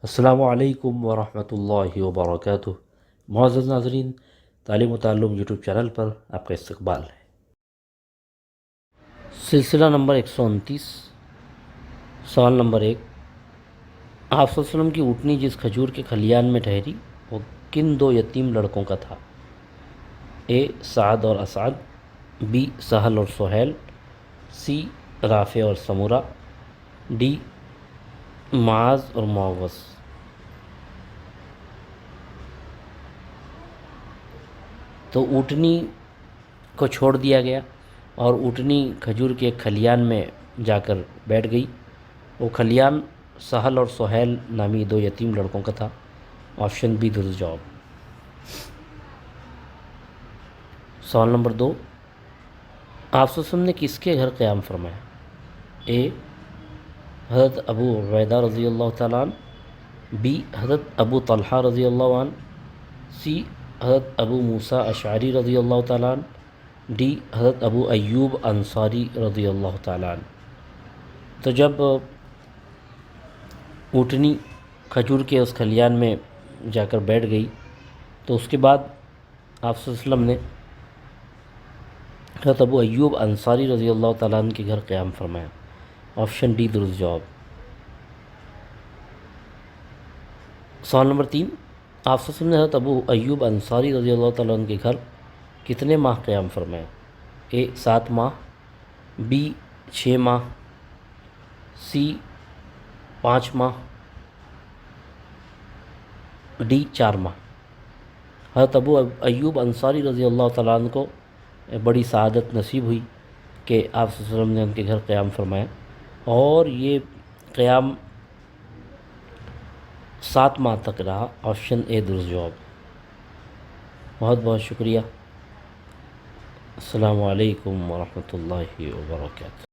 السلام علیکم ورحمۃ اللہ وبرکاتہ۔ معزز ناظرین، تعلیم و تعلم یوٹیوب چینل پر آپ کا استقبال ہے۔ سلسلہ نمبر 129، سوال نمبر 1، آپ صلی اللہ علیہ وسلم کی اونٹنی جس کھجور کے کھلیان میں ٹھہری وہ کن دو یتیم لڑکوں کا تھا؟ اے سعد اور اسعد، بی سہل اور سہیل، سی رافع اور سمورہ، ڈی معاذ اور معوذ۔ تو اونٹنی کو چھوڑ دیا گیا اور اونٹنی کھجور کے ایک کھلیان میں جا کر بیٹھ گئی۔ وہ کھلیان سہل اور سہیل نامی دو یتیم لڑکوں کا تھا۔ آپشن بی درست جواب۔ سوال نمبر 2، آپ صلی اللہ علیہ وسلم نے کس کے گھر قیام فرمایا؟ اے حضرت ابو عبیدہ رضی اللہ تعالیٰ عنہ، بی حضرت ابو طلحہ رضی اللہ عنہ، سی حضرت ابو موسیٰ اشعری رضی اللہ تعالیٰ عنہ، ڈی حضرت ابو ایوب انصاری رضی اللہ تعالیٰ عنہ۔ تو جب اونٹنی کھجور کے اس کھلیان میں جا کر بیٹھ گئی تو اس کے بعد آپ صلی اللہ علیہ وسلم نے حضرت ابو ایوب انصاری رضی اللہ تعالیٰ عنہ کے گھر قیام فرمایا۔ آپشن ڈی درست جواب۔ سوال نمبر 3، آپ صلی اللہ علیہ وسلم نے حضرت ابو ایوب انصاری رضی اللہ تعالیٰ عنہ کے گھر کتنے ماہ قیام فرمایا؟ اے 7 ماہ، بی 6 ماہ، سی 5 ماہ، ڈی 4 ماہ۔ حضرت ابو ایوب انصاری رضی اللہ تعالیٰ عنہ کو بڑی سعادت نصیب ہوئی کہ آپ صلی اللہ علیہ وسلم نے ان کے گھر قیام فرمایا، اور یہ قیام 7 ماہ تک رہا۔ آپشن اے درست جواب۔ بہت بہت شکریہ۔ السلام علیکم ورحمۃ اللہ وبرکاتہ۔